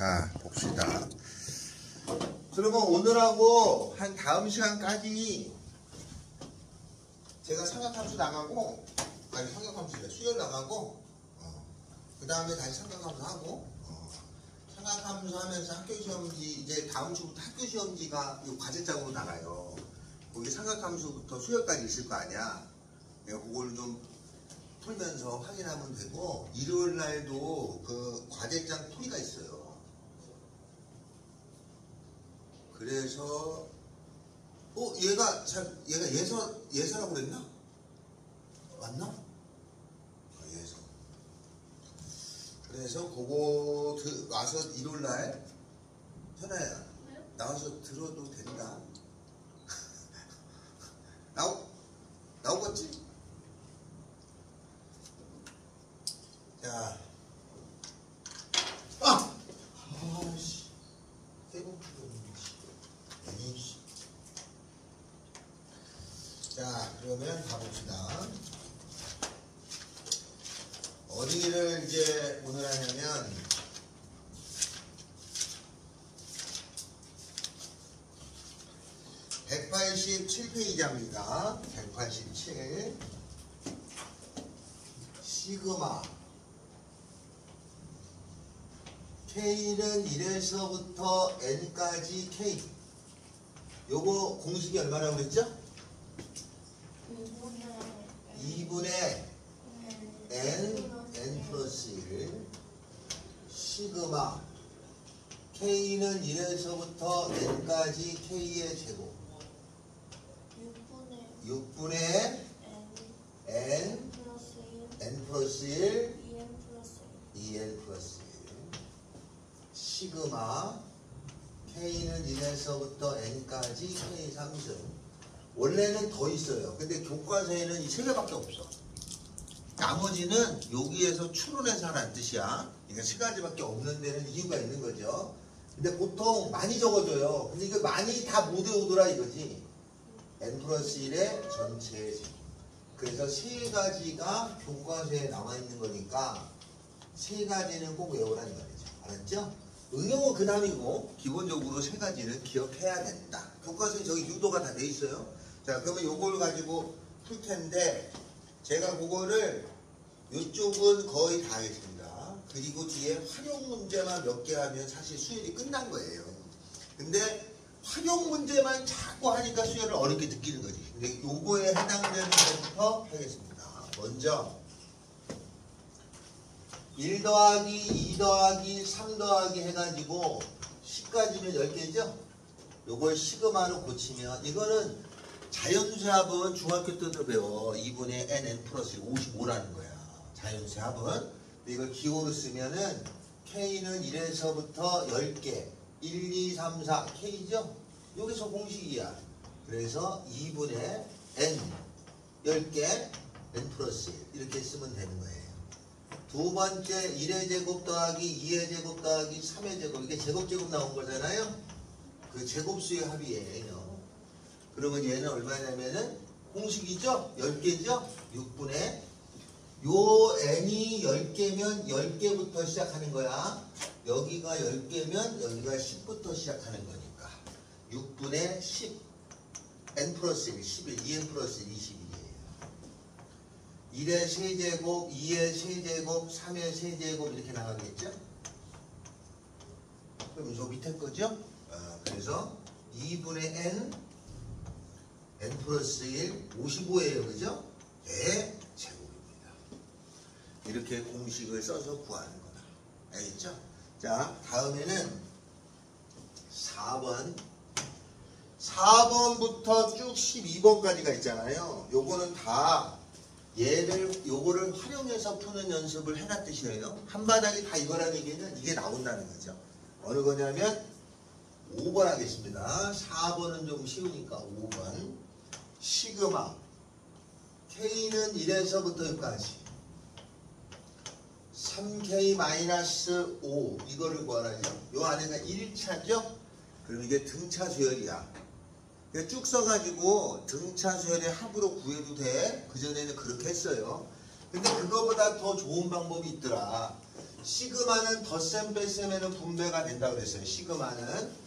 자, 봅시다. 그러면 오늘하고 한 다음 시간까지 제가 삼각함수 나가고, 아니 삼각함수래, 수열 나가고, 그 다음에 다시 삼각함수 하고, 삼각함수 하면서 학교시험지, 이제 다음 주부터 학교시험지가 이 과제장으로 나가요. 거기 삼각함수부터 수열까지 있을 거 아니야. 내가 그걸 좀 풀면서 확인하면 되고, 일요일 날도 그 과제장 토의가 있어요. 그래서 얘가 예서라고 그랬나? 맞나? 예서. 그래서 그거 와서 일요일 날 현아야, 네? 나와서 들어도 된다. 나오겠지? 자, 아씨, 자, 그러면 가봅시다. 어디를 이제 오늘 하냐면, 187페이지입니다. 187. 시그마. K는 1에서부터 N까지 K. 요거 공식이 얼마라고 그랬죠? 2분의 N 플러스 1 시그마 K는 1에서부터 N까지 K의 제곱 6분의 N 플러스 1 2N 플러스 1 시그마 K는 1에서부터 N까지 K 3승. 원래는 더 있어요. 근데 교과서에는 이 세 개밖에 없어. 나머지는 여기에서 추론해서 하라는 뜻이야. 그러니까 세 가지밖에 없는 데는 이유가 있는 거죠. 근데 보통 많이 적어줘요. 근데 이거 많이 다 못 외우더라 이거지. N 플러스 1의 전체. 그래서 세 가지가 교과서에 나와 있는 거니까 세 가지는 꼭 외우라는 말이죠. 알았죠? 응용은 그 다음이고 기본적으로 세 가지는 기억해야 된다. 교과서에 저기 유도가 다 돼 있어요. 자, 그러면 요걸 가지고 풀 텐데 제가 그거를 이쪽은 거의 다 하겠습니다. 그리고 뒤에 활용 문제만 몇 개 하면 사실 수열이 끝난 거예요. 근데 활용 문제만 자꾸 하니까 수열을 어렵게 느끼는 거지. 근데 요거에 해당되는 것부터 하겠습니다. 먼저 1 더하기 2 더하기 3 더하기 해가지고 10까지면 10개죠? 요걸 시그마로 고치면 이거는 자연수합은 중학교 때도 배워. 2분의 N 플러스 55라는 거야. 자연수합은. 이걸 기호로 쓰면은 K는 1에서부터 10개 1, 2, 3, 4 K죠? 여기서 공식이야. 그래서 2분의 N 10개 N 플러스 1 이렇게 쓰면 되는 거예요. 두 번째 1의 제곱 더하기 2의 제곱 더하기 3의 제곱. 이게 제곱 나온 거잖아요. 그 제곱수의 합이에요. 그러면 얘는 얼마냐면은 공식이죠? 10개죠? 6분의 요 n이 10개면 10개부터 시작하는 거야. 여기가 10개면 여기가 10부터 시작하는 거니까 6분의 10 n 플러스 1 11 2n 플러스 1 21이에요. 1의 세제곱 2의 세제곱 3의 세제곱 이렇게 나가겠죠? 그럼 저 밑에 거죠? 그래서 2분의 n 플러스 1 55예요. 그죠? 네 제곱입니다. 이렇게 공식을 써서 구하는 거다. 알겠죠? 자, 다음에는 4번부터 쭉 12번까지가 있잖아요. 요거는 다 요거를 활용해서 푸는 연습을 해놨 뜻이에요. 한 바닥이 다 이거라는 얘기는 이게 나온다는 거죠. 어느 거냐면 5번 하겠습니다. 4번은 좀 쉬우니까 5번. 시그마 K는 1에서부터 여기까지 3K-5 이거를 구하라죠. 요 안에가 1차죠? 그럼 이게 등차 수열이야. 쭉 써가지고 등차 수열의 합으로 구해도 돼. 그전에는 그렇게 했어요. 근데 그거보다 더 좋은 방법이 있더라. 시그마는 덧셈 뺄셈에는 분배가 된다고 그랬어요. 시그마는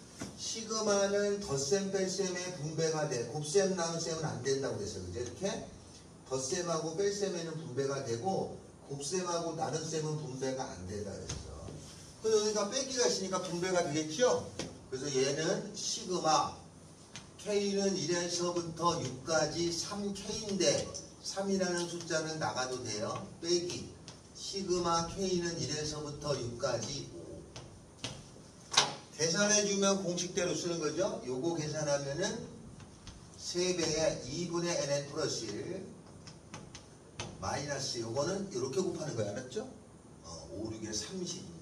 덧셈 뺄셈에 분배가 돼. 곱셈 나눗셈은 안 된다고 그랬어요. 그죠? 이렇게 덧셈하고 뺄셈에는 분배가 되고 곱셈하고 나눗셈은 분배가 안 된다 그랬어. 그래서 여기가 빼기가 있으니까 분배가 되겠죠? 그래서 얘는 시그마 K는 1에서부터 6까지 3K인데 3이라는 숫자는 나가도 돼요. 빼기 시그마 K는 1에서부터 6까지 5. 계산해주면 공식대로 쓰는 거죠. 요거 계산하면은 3배에 2분의 nn 플러스 1 마이너스 요거는 이렇게 곱하는 거야. 알았죠? 5, 6에 30입니다.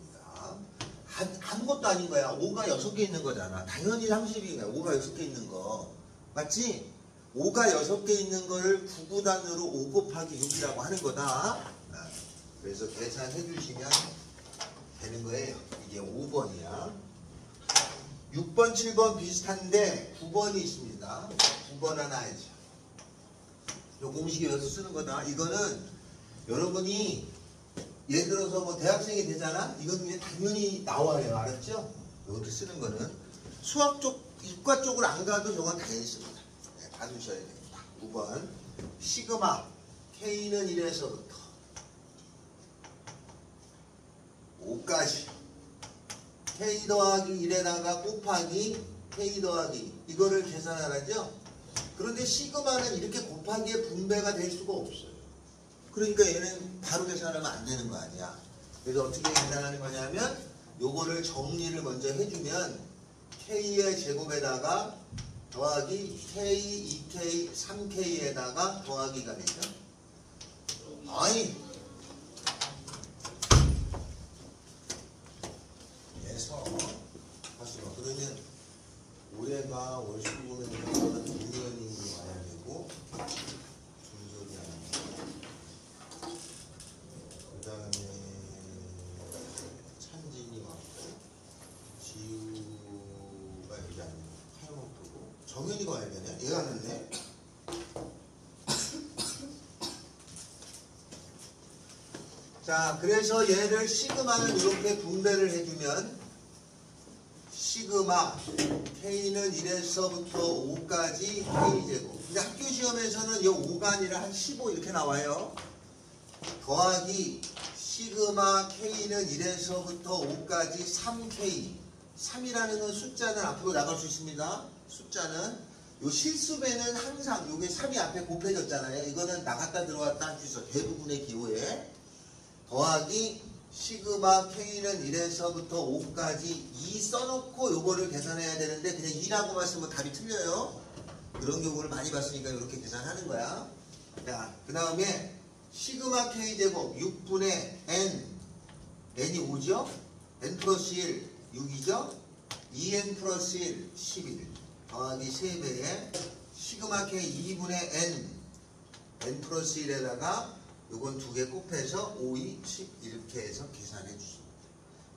아무것도 아닌 거야. 5가 6개 있는 거잖아. 당연히 30인 거야. 5가 6개 있는 거. 맞지? 5가 6개 있는 거를 9구단으로 5 곱하기 6이라고 하는 거다. 그래서 계산해 주시면 되는 거예요. 이게 5번이야. 6번, 7번 비슷한데 9번이 있습니다. 9번 하나 알죠. 요 공식이 여기서 쓰는 거다. 이거는 여러분이 예를 들어서 뭐 대학생이 되잖아? 이건 이제 당연히 나와요. 알았죠? 이렇게 쓰는 거는. 수학 쪽, 이과 쪽으로 안 가도 저건 당연히 씁니다. 네, 봐두셔야 됩니다. 9번. 시그마. K는 1에서부터 5까지. K 더하기 1에다가 곱하기 K 더하기. 이거를 계산하라죠? 그런데 시그마는 이렇게 곱하기에 분배가 될 수가 없어요. 그러니까 얘는 바로 계산하면 안 되는 거 아니야. 그래서 어떻게 계산하는 거냐면 요거를 정리를 먼저 해주면 K의 제곱에다가 더하기 K, 2K, 3K에다가 더하기가 되죠. 아니 그래서 봤어. 그러면 올해가 월수금에 동면이 와야 되고 준석이 아니고 그 다음에 찬진이 왔고 지우가 여기 아니고 하영옥도고 정현이가 와야 되네. 얘가 안 왔네. 자, 그래서 얘를 시그마는 이렇게 분배를 해주면 시그마 K는 1에서부터 5까지 K제곱. 근데 학교 시험에서는 이 5가 아니라 한 15 이렇게 나와요. 더하기 시그마 K는 1에서부터 5까지 3K. 3이라는 건 숫자는 앞으로 나갈 수 있습니다. 숫자는 요 실수배는 항상 요게 3이 앞에 곱해졌잖아요. 이거는 나갔다 들어왔다 할 수 있어. 대부분의 기호에. 더하기 시그마 K는 1에서부터 5까지 2 써놓고 요거를 계산해야 되는데 그냥 2라고만 쓰면 답이 틀려요. 그런 경우를 많이 봤으니까 이렇게 계산하는 거야. 자, 그 다음에 시그마 K제곱 6분의 N N이 5죠? N 플러스 1 6이죠? 2N 플러스 1 11 더하기 3배에 시그마 K 2분의 N 플러스 1에다가 요건 2개 곱해서 5, 2, 10 이렇게 해서 계산해 주십니다.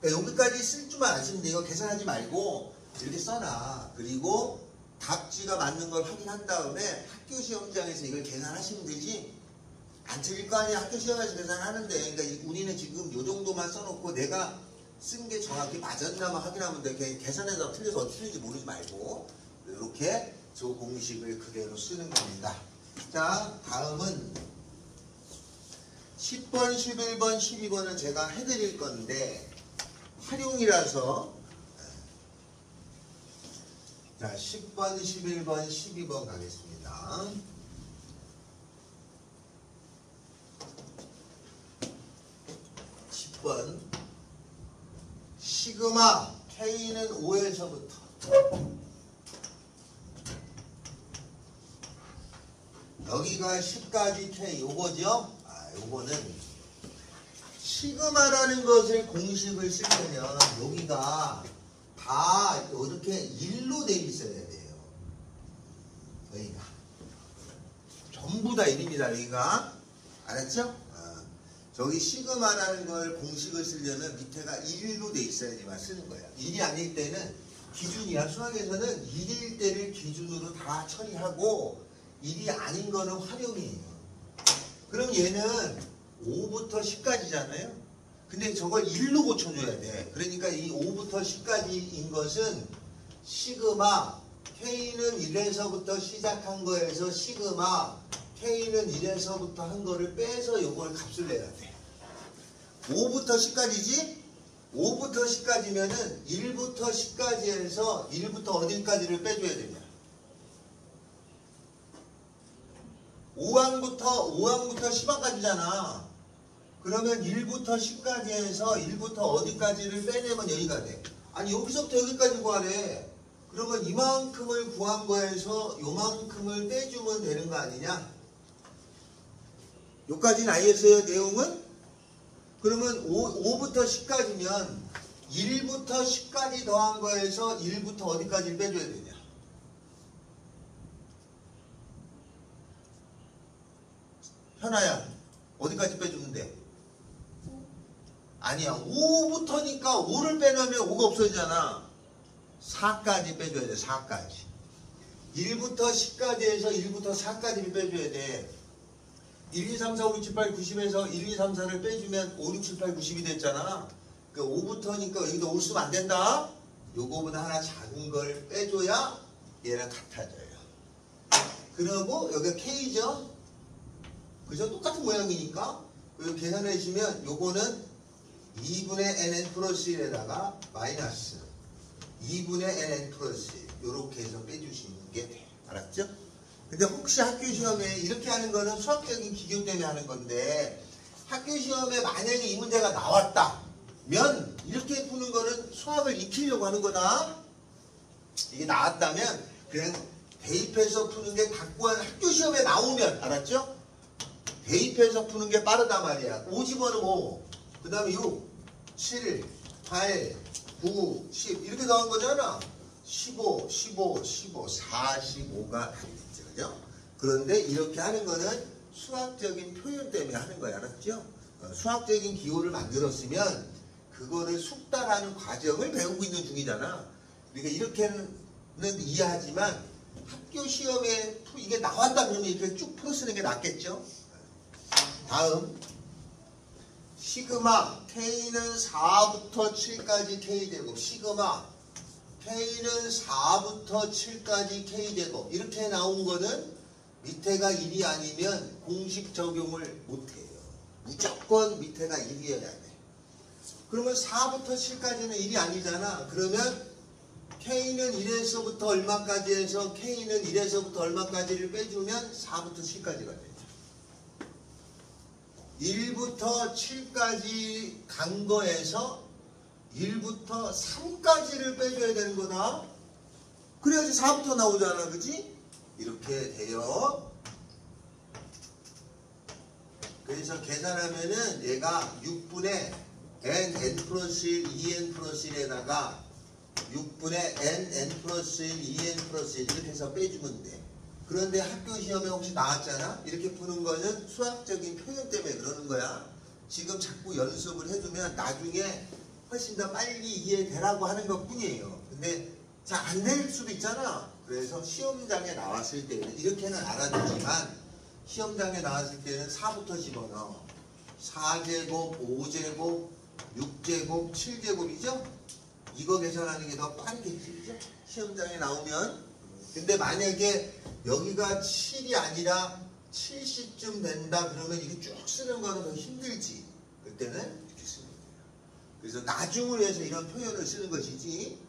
그러니까 여기까지 쓸 줄만 아시면 돼요. 계산하지 말고 이렇게 써놔. 그리고 답지가 맞는 걸 확인한 다음에 학교 시험장에서 이걸 계산하시면 되지. 안 틀릴 거 아니야. 학교 시험에서 계산하는데. 그러니까 우리는 지금 요 정도만 써놓고 내가 쓴 게 정확히 맞았나만 확인하면 돼. 계산해서 틀려서 어떻게 틀린지 모르지 말고 이렇게 저 공식을 그대로 쓰는 겁니다. 자, 다음은 10번, 11번, 12번은 제가 해드릴 건데 활용이라서 자 10번, 11번, 12번 가겠습니다. 시그마 K는 5에서부터 여기가 10까지 K 요거죠? 요거는 시그마라는 것을 공식을 쓰려면 여기가 다 이렇게 1로 돼 있어야 돼요. 여기가 전부 다 1입니다. 여기가 알았죠? 저기 시그마라는 걸 공식을 쓰려면 밑에가 1로 돼 있어야지만 쓰는 거예요. 1이 아닐 때는 기준이야. 수학에서는 1일 때를 기준으로 다 처리하고 1이 아닌 거는 활용이에요. 그럼 얘는 5부터 10까지잖아요. 근데 저걸 1로 고쳐줘야 돼. 그러니까 이 5부터 10까지인 것은 시그마 K는 1에서부터 시작한 거에서 시그마 K는 1에서부터 한 거를 빼서 요걸 값을 내야 돼. 5부터 10까지지? 5부터 10까지면은 1부터 10까지에서 1부터 어디까지를 빼줘야 되냐? 5항부터 10항까지잖아. 그러면 1부터 10까지에서 1부터 어디까지를 빼내면 여기가 돼. 아니 여기서부터 여기까지 구하래. 그러면 이만큼을 구한 거에서 요만큼을 빼주면 되는 거 아니냐? 여기까지는 알겠어요? 내용은? 그러면 5부터 10까지면 1부터 10까지 더한 거에서 1부터 어디까지를 빼줘야 되냐? 현아야 어디까지 빼주면 돼? 아니야 5부터니까 5를 빼놓으면 5가 없어지잖아. 4까지 빼줘야 돼. 4까지 1부터 10까지에서 1부터 4까지를 빼줘야 돼. 1, 2, 3, 4, 5, 6, 7, 8, 90에서 1, 2, 3, 4를 빼주면 5, 6, 7, 8, 90이 됐잖아. 그 5부터니까 여기도 5 쓰면 안 된다. 요거보다 하나 작은 걸 빼줘야 얘랑 같아져요. 그리고 여기가 K죠. 그죠? 똑같은 모양이니까 여기 계산해 주시면 요거는 2분의 nn 플러스 1에다가 마이너스 2분의 nn 플러스 1 요렇게 해서 빼주시는 게 돼요. 알았죠? 근데 혹시 학교 시험에 이렇게 하는 거는 수학적인 기교 때문에 하는 건데 학교 시험에 만약에 이 문제가 나왔다면 이렇게 푸는 거는 수학을 익히려고 하는 거다. 이게 나왔다면 그냥 대입해서 푸는 게 각고한 학교 시험에 나오면 알았죠? 대입해서 푸는 게 빠르단 말이야. 5 집어넣으면 5, 그 다음에 6, 7, 8, 9, 10 이렇게 나온 거잖아. 15, 15, 15, 45가 되겠죠. 그죠? 그런데 이렇게 하는 거는 수학적인 표현 때문에 하는 거야. 알았죠? 수학적인 기호를 만들었으면 그거를 숙달하는 과정을 배우고 있는 중이잖아. 그러니까 이렇게는 이해하지만 학교 시험에 이게 나왔다 그러면 이렇게 쭉 풀어쓰는 게 낫겠죠? 다음 시그마 K는 4부터 7까지 K제곱 시그마 K는 4부터 7까지 K제곱 이렇게 나온 거는 밑에가 1이 아니면 공식 적용을 못해요. 무조건 밑에가 1이어야 돼. 그러면 4부터 7까지는 1이 아니잖아. 그러면 K는 1에서부터 얼마까지 해서 K는 1에서부터 얼마까지를 빼주면 4부터 7까지가 되죠. 1부터 7까지 간 거에서 1부터 3까지를 빼줘야 되는 거다. 그래야지 4부터 나오잖아. 그지? 이렇게 돼요. 그래서 계산하면은 얘가 6분의 n 플러스 1, 2n 플러스 1에다가 6분의 n 플러스 1, 2n 플러스 1 이렇게 해서 빼주면 돼. 그런데 학교 시험에 혹시 나왔잖아? 이렇게 푸는 거는 수학적인 표현 때문에 그러는 거야. 지금 자꾸 연습을 해두면 나중에 훨씬 더 빨리 이해되라고 하는 것 뿐이에요. 근데 잘 안 될 수도 있잖아. 그래서 시험장에 나왔을 때는 이렇게는 알아두지만 시험장에 나왔을 때는 4부터 집어넣어. 4제곱, 5제곱, 6제곱, 7제곱이죠? 이거 계산하는 게 더 빠르겠지. 그죠? 시험장에 나오면. 근데 만약에 여기가 7이 아니라 70쯤 된다 그러면 이게 쭉 쓰는 거는 더 힘들지. 그때는 이렇게 쓰는 거예요. 그래서 나중을 위해서 이런 표현을 쓰는 것이지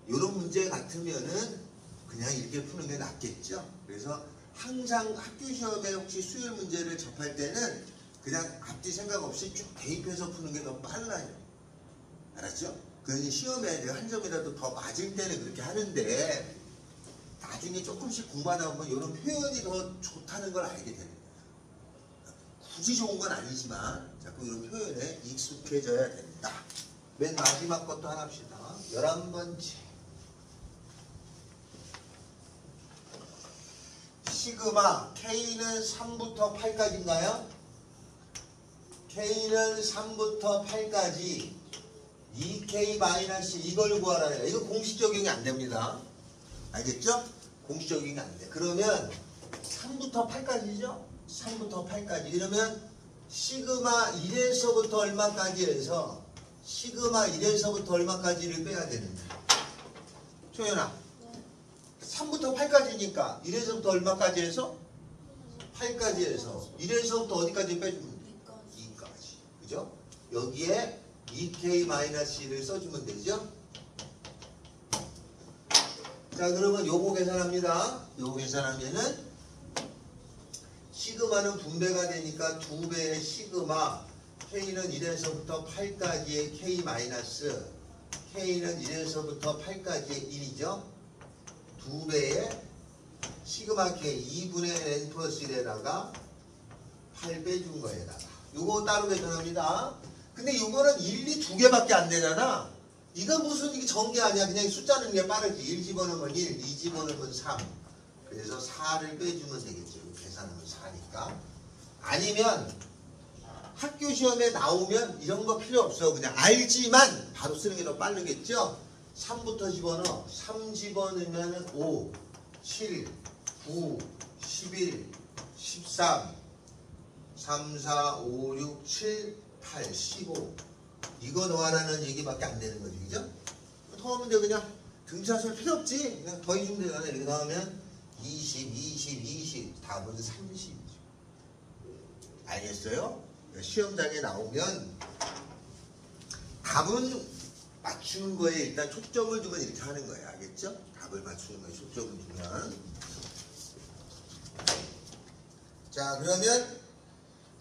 이런 문제 같으면은 그냥 이렇게 푸는 게 낫겠죠. 그래서 항상 학교 시험에 혹시 수열 문제를 접할 때는 그냥 앞뒤 생각 없이 쭉 대입해서 푸는 게 더 빨라요. 알았죠? 그러니 시험에 한 점이라도 더 맞을 때는 그렇게 하는데 나중에 조금씩 공부하다 보면 이런 표현이 더 좋다는 걸 알게 됩니다. 굳이 좋은 건 아니지만 자꾸 이런 표현에 익숙해져야 된다. 맨 마지막 것도 하나 합시다. 11번째. 시그마 K는 3부터 8까지인가요? K는 3부터 8까지 2K- 이걸 구하라. 이거 공식 적용이 안 됩니다. 알겠죠? 공식 적용이 안 돼. 그러면 3부터 8까지죠? 3부터 8까지. 이러면 시그마 1에서부터 얼마까지 해서 시그마 1에서부터 얼마까지를 빼야 되는데. 초연아. 3부터 8까지니까 1에서부터 얼마까지 해서? 8까지 해서 1에서부터 어디까지 빼주면 돼? 2까지. 그죠? 여기에 2k-1을 써주면 되죠? 자, 그러면 요거 계산합니다. 요거 계산하면은 시그마는 분배가 되니까 2배의 시그마 K는 1에서부터 8까지의 K 마이너스 K는 1에서부터 8까지의 1이죠. 2배의 시그마 K 2분의 N 플러스 1에다가 8 빼준 거에다가 요거 따로 계산합니다. 근데 요거는 1, 2, 2개밖에 안 되잖아. 이건 무슨 이게 전개 아니야. 그냥 숫자 넣는 게 빠르지. 1 집어넣으면 1, 2 집어넣으면 3. 그래서 4를 빼주면 되겠죠. 계산하면 4니까. 아니면 학교 시험에 나오면 이런 거 필요 없어. 그냥 알지만 바로 쓰는 게 더 빠르겠죠. 3부터 집어넣어. 3 집어넣으면 5, 7, 9, 11, 13, 3, 4, 5, 6, 7, 8, 15. 이거 넣으라는 얘기밖에 안 되는 거지. 그죠? 더 하면 돼. 그냥 등차 쓸 필요 없지. 그냥 더해주면 되잖아. 이렇게 넣으면 20, 20, 20. 답은 30이죠. 알겠어요? 시험장에 나오면 답은 맞추는 거에 일단 초점을 두면 이렇게 하는 거예요. 알겠죠? 답을 맞추는 거에 초점을 두면. 자, 그러면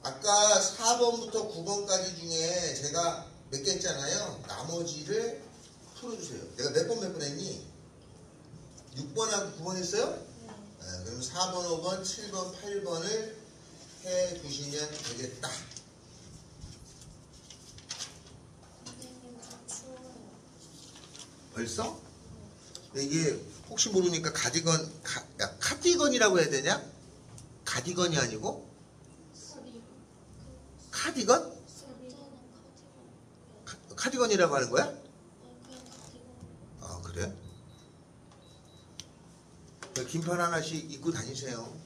아까 4번부터 9번까지 중에 제가 몇 개 했잖아요. 나머지를 풀어주세요. 내가 몇 번 했니? 6번하고 9번 했어요? 네, 그럼 4번, 5번, 7번, 8번을 해주시면 되겠다. 벌써? 이게 혹시 모르니까 카디건이라고 해야 되냐? 가디건이 아니고? 카디건? 카디건이라고 하는 거야? 아, 그래? 긴팔 하나씩 입고 다니세요.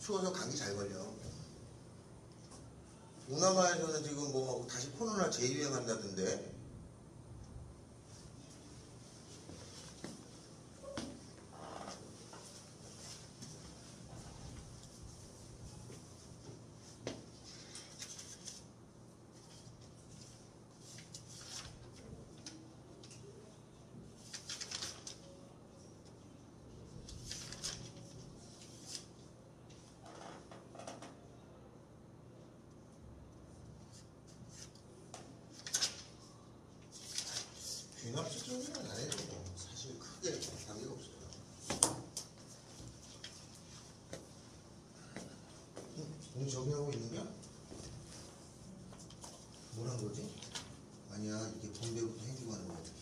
추워서 감기 잘 걸려. 동남아에서는 지금 뭐 다시 코로나 재유행한다던데. 귀납치 정도는 안 해도 사실 크게 관계가 없어요. 오늘 저기 하고 있는 거야? 뭘 한 거지? 아니야, 이게 본배부터 해주고 하는 거 어떡해.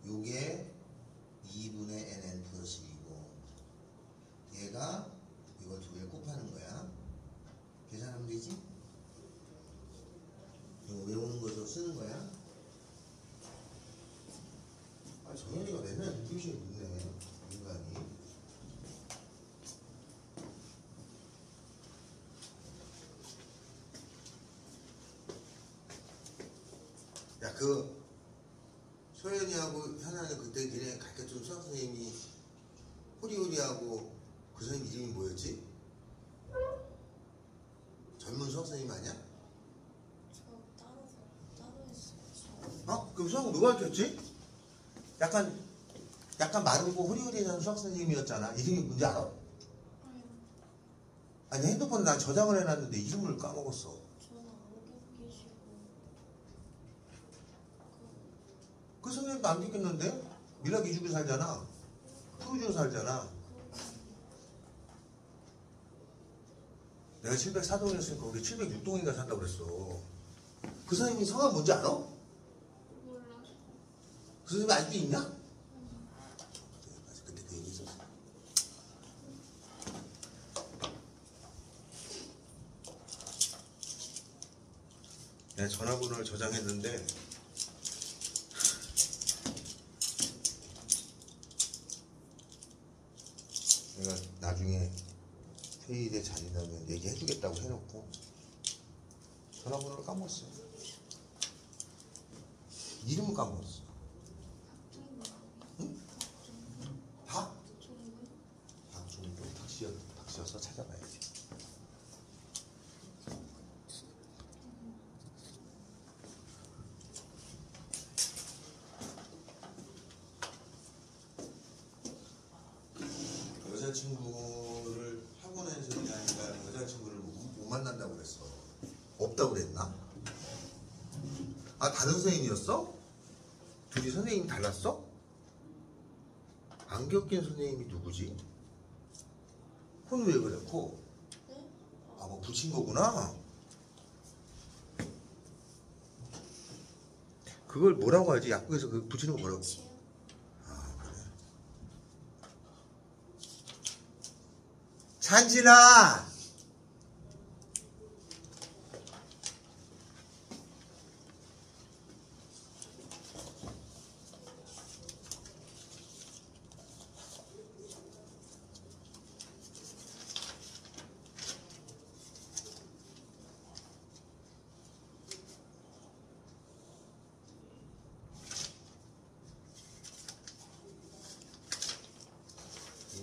요게 2분의 nn 플러스 2고 얘가 이걸 두 개 곱하는 거야. 계산하면 되지? 이거 외우는 거서 쓰는 거야. 아, 정현이가 맨날 눈빛이 있네. 인간이. 야, 소연이하고 현아는 그때 니네 가르쳐준 수학 선생님이 호리호리하고 그 선생님 이름이 뭐였지? 젊은 수학 선생님 아니야? 저 따로 했어요. 어? 그럼 수학은 누가 가르쳤지? 약간 마르고 호리호리한 수학 선생님이었잖아. 이름이 뭔지 알아? 아니, 핸드폰 난 저장을 해놨는데 이름을 까먹었어. 저는 알고 계시고 그 선생님도 안 듣겠는데? 밀락 이주에 살잖아. 푸르지오 살잖아. 내가 704동이었으니까 우리 706동인가 산다고 그랬어. 그 선생님 성함 뭔지 알아? 몰라서. 그 선생님 아직도 있냐? 맞아, 그때 그 얘기 있었어. 내가 전화번호를 저장했는데 내가 나중에 회의에 자리나면 얘기해주겠다고 해놓고 전화번호를 까먹었어. 이름을 까먹었어. 응? 박? 박종도 닥치여서 찾아봐야지. 여자친구를 학원에서 얘기하니까 여자친구를 못 만난다고 그랬어. 없다고 그랬나? 아, 다른 선생님이었어? 둘이 선생님이 달랐어? 안경 낀 선생님이 누구지? 혼 왜 그래, 코? 네? 아, 뭐 붙인 거구나? 그걸 뭐라고 하지? 약국에서 그 붙이는 거 뭐라고? 치요? 아, 그래. 찬진아!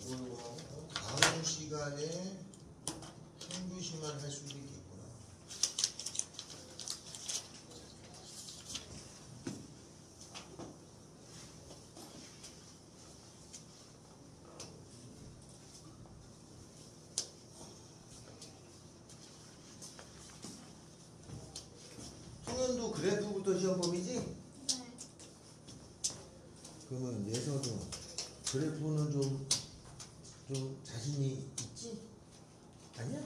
이걸로 다음 시간에 한교시만 할 수도 있겠구나. 송현도 그래프부터 시험 범위지? 네. 그러면 예서도 그래프는 좀 자신이 있지? 아니야?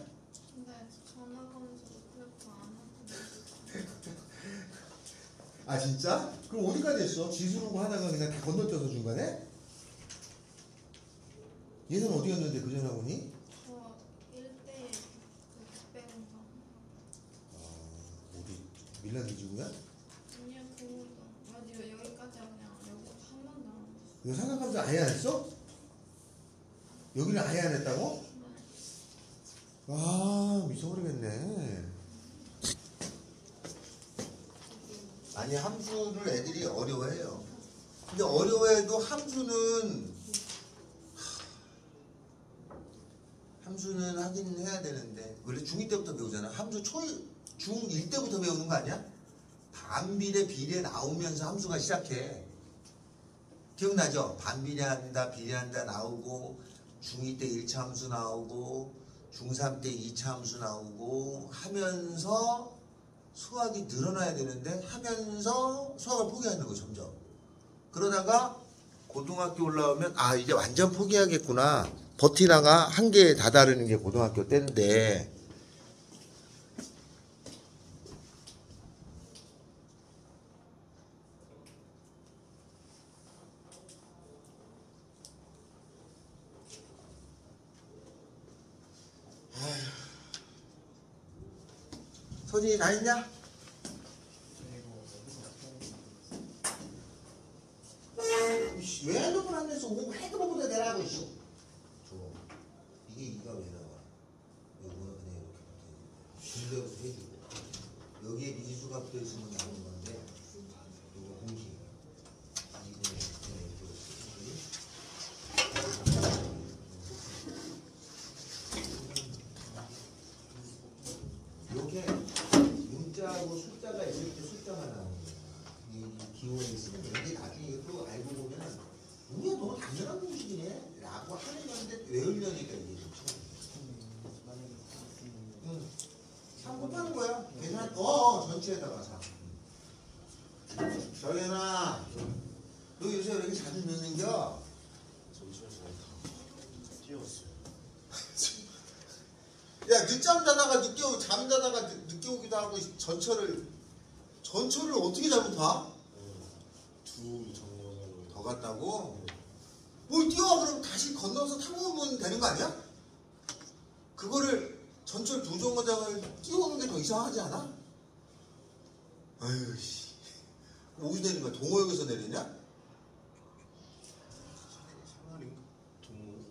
근데 전화 검사 그래프 안 하고 아 진짜? 그럼 어디까지 했어? 지수로 하다가 그냥 다 건너뛰어서 중간에? 예선 어디였는데 그 전학원이? 저 1대1 그 600인가? 어디 밀란 기지구야? 아니요 그거도 어디요 여기까지 그냥 여기 한 번도 안 했어요. 너 삼각함수 아예 안 했어? 여기는 아예 안 했다고? 네. 아 미쳐버리겠네. 아니 함수를 애들이 어려워해요. 근데 어려워해도 함수는 하긴 해야 되는데 원래 중2 때부터 배우잖아. 함수 중1 때부터 배우는 거 아니야? 반비례 비례 나오면서 함수가 시작해. 기억나죠? 반비례한다 비례한다 나오고 중2 때 1차 함수 나오고 중3 때 2차 함수 나오고 하면서 수학이 늘어나야 되는데 하면서 수학을 포기하는 거 점점. 그러다가 고등학교 올라오면 아 이제 완전 포기하겠구나. 버티다가 한계에 다다르는 게 고등학교 때인데 서진이 다 했냐? 왜 핸드폰 안 냈어? 핸드폰보다 내라고 줘. 이게 2가 왜 나와? 요거는 그냥 이렇게 붙어있는데 군대부터 해주고 여기에 미지수가 붙어있으면 나오는 건데 요거 공식 2분의 6분의 요게 문자하고 숫자가 있을 때 숫자가 나오는 거야. 이 기호에 있으면 이게 나중에 또 알고 보면 우리가 너무 당연한 공식이네 라고 하는 건데 외우려니까 이게 좀 응. 3 곱하는 거야. 계산 전체에다가 3. 정연아 너 요새 왜 이렇게 자주 늦는겨? 야 늦잠 자다가 잠자다가 늦게 오기도 하고 전철을 어떻게 잘못 타? 두 정거장을 더 갔다고? 뭘 뛰어 그럼 다시 건너서 타고 오면 되는 거 아니야? 그거를 전철 2정거장을 뛰어오는 게 더 이상하지 않아? 아유 씨 어디서 내리는 거야? 동호역에서 내리냐? 상하리 동호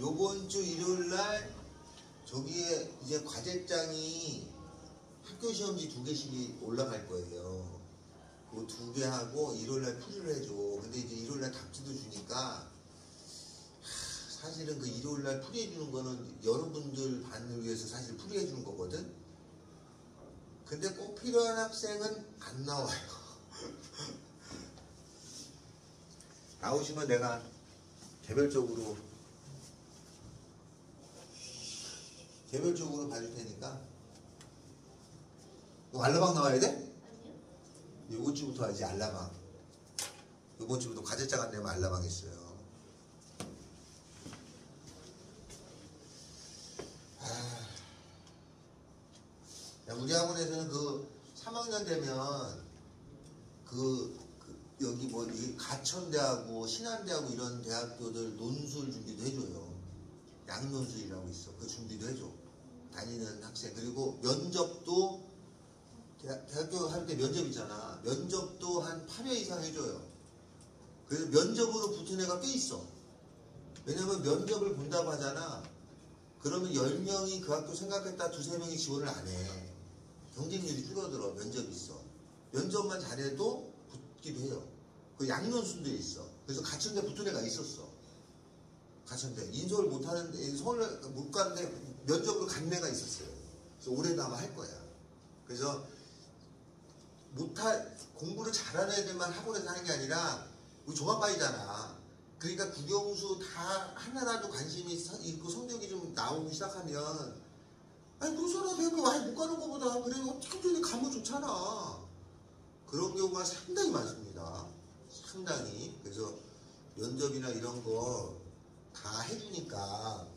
요번 주 일요일 날 저기에 이제 과제장이 학교 시험지 2개씩이 올라갈 거예요. 그거 2개 하고 일요일 날 풀이를 해줘. 근데 이제 일요일 날 답지도 주니까 사실은 그 일요일 날 풀이해 주는 거는 여러분들 반을 위해서 사실 풀이해 주는 거거든. 근데 꼭 필요한 학생은 안 나와요. 나오시면 내가 개별적으로 봐줄 테니까. 너 알라방 나와야 돼? 아니요. 이번 주부터 하지. 알라방. 이번 주부터 과제장 안 내면 알라방 있어요. 우리 학원에서는 그 3학년 되면 여기 뭐 가천대하고 신한대하고 이런 대학교들 논술 준비도 해줘요. 양논술이라고 있어. 그 준비도 해줘. 다니는 학생. 그리고 면접도 대학교 할 때 면접 있잖아. 면접도 한 8회 이상 해줘요. 그래서 면접으로 붙은 애가 꽤 있어. 왜냐면 면접을 본다고 하잖아. 그러면 10명이 그 학교 생각했다 2-3명이 지원을 안 해. 경쟁률이 줄어들어. 면접이 있어. 면접만 잘해도 붙기도 해요. 그 양론순도 있어. 그래서 가천대 붙은 애가 있었어. 가천대. 인서울 못하는데, 서울 못 가는데 면접으로 간 애가 있었어요. 그래서 올해도 아마 할 거야. 그래서 공부를 잘하는 애들만 학원에서 하는 게 아니라, 우리 종합반이잖아. 그러니까 국영수 다 하나라도 관심이 있고 성적이 좀 나오기 시작하면, 아니, 무서워도 대학교 많이 못 가는 것보다 그래도 천천히 가면 좋잖아. 그런 경우가 상당히 많습니다. 상당히. 그래서 면접이나 이런 거 다 해주니까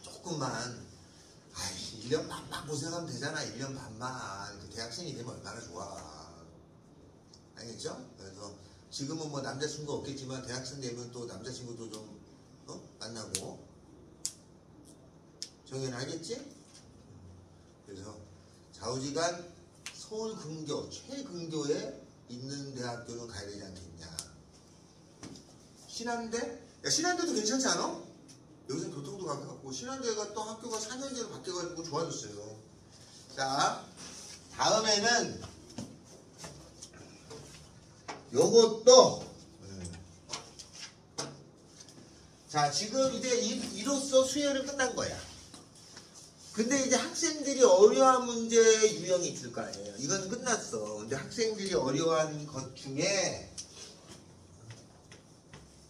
조금만, 1년 반만 고생하면 되잖아. 1년 반만. 그 대학생이 되면 얼마나 좋아. 알겠죠? 그래서 지금은 뭐 남자친구 없겠지만 대학생 되면 또 남자친구도 좀 만나고. 정현 알겠지? 그래서 좌우지간 서울 근교, 최근교에 있는 대학교는 가야 되지 않겠냐. 신한대? 야, 신한대도 괜찮지 않아? 여기서 교통도 가깝고 신한대가 또 학교가 4년제로 바뀌어가지고 좋아졌어요. 자, 다음에는 요것도 자, 지금 이제 이로써 수혜를 끝난 거야. 근데 이제 학생들이 어려운 문제 유형이 있을 거 아니에요. 이건 끝났어. 근데 학생들이 어려워하는 것 중에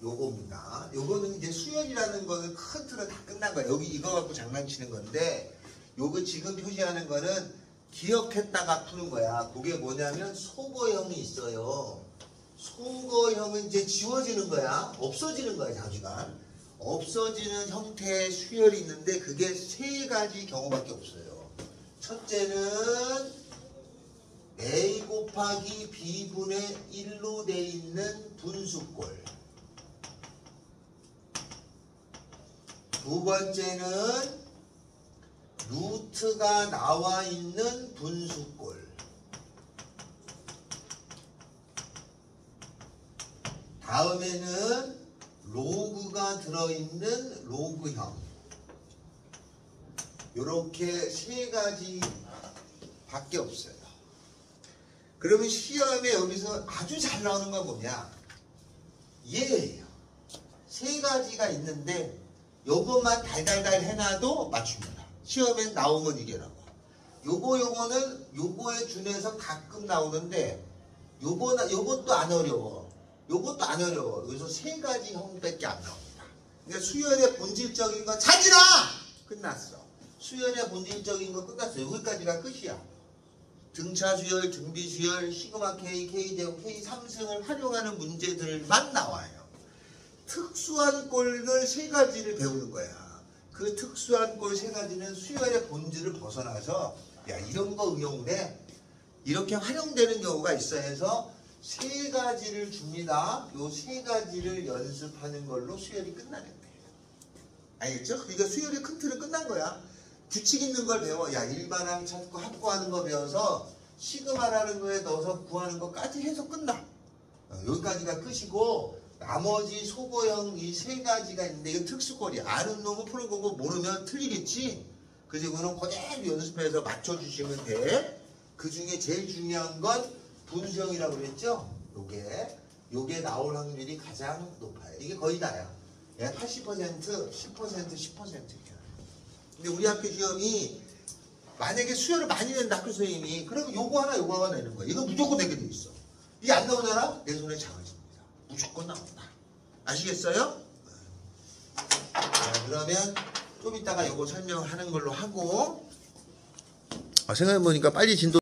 요겁니다. 요거는 이제 수열이라는 거는 큰 틀은 다 끝난 거야. 여기 이거 갖고 장난치는 건데, 요거 지금 표시하는 거는 기억했다가 푸는 거야. 그게 뭐냐면 소거형이 있어요. 소거형은 이제 지워지는 거야. 없어지는 거야, 자주가. 없어지는 형태의 수열이 있는데 그게 3가지 경우밖에 없어요. 첫째는 A 곱하기 B분의 1로 돼 있는 분수꼴. 두 번째는 루트가 나와 있는 분수꼴. 다음에는 로그가 들어있는 로그형. 이렇게 3가지 밖에 없어요. 그러면 시험에 여기서 아주 잘 나오는 건 뭐냐? 얘예요. 3가지가 있는데 요것만 달달달 해놔도 맞춥니다. 시험에 나오면 이게라고. 요거는 요거에 준해서 가끔 나오는데 요것도 안 어려워. 요것도 안 어려워. 여기서 3가지 형밖에 안 나옵니다. 그러니까 수열의 본질적인 건 찾으라! 끝났어. 수열의 본질적인 건 끝났어. 여기까지가 끝이야. 등차 수열, 등비 수열, 시그마 K, K제곱, K3승을 활용하는 문제들만 나와요. 특수한 꼴을 3가지를 배우는 거야. 그 특수한 꼴 3가지는 수열의 본질을 벗어나서 야, 이런 거 응용을 해. 이렇게 활용되는 경우가 있어 해서 3가지를 줍니다. 요 3가지를 연습하는 걸로 수열이 끝나는 거예요. 알겠죠? 그러니까 수열의 큰 틀은 끝난 거야. 규칙 있는 걸 배워. 야, 일반항 찾고 합구하는 거 배워서 시그마라는 거에 넣어서 구하는 것까지 해서 끝나. 여기까지가 끝이고 나머지 소거형 이 세 가지가 있는데 이건 특수거리. 아는 놈은 푸는 거고 모르면 틀리겠지. 그래서 이거는 그대로 연습해서 맞춰주시면 돼. 그 중에 제일 중요한 건 분수형이라고 그랬죠. 요게 나올 확률이 가장 높아요. 이게 거의 다야. 80%, 10%, 10%이야. 근데 우리 학교 시험이 만약에 수열을 많이 낸다 학교 선생님이 그러면 요거 하나 내는 거야. 이거 무조건 내게 돼 있어. 이게 안 나오잖아? 내 손에 작아집니다. 무조건 나온다. 아시겠어요? 자, 그러면 좀 이따가 요거 설명하는 걸로 하고 생각해보니까 빨리 진도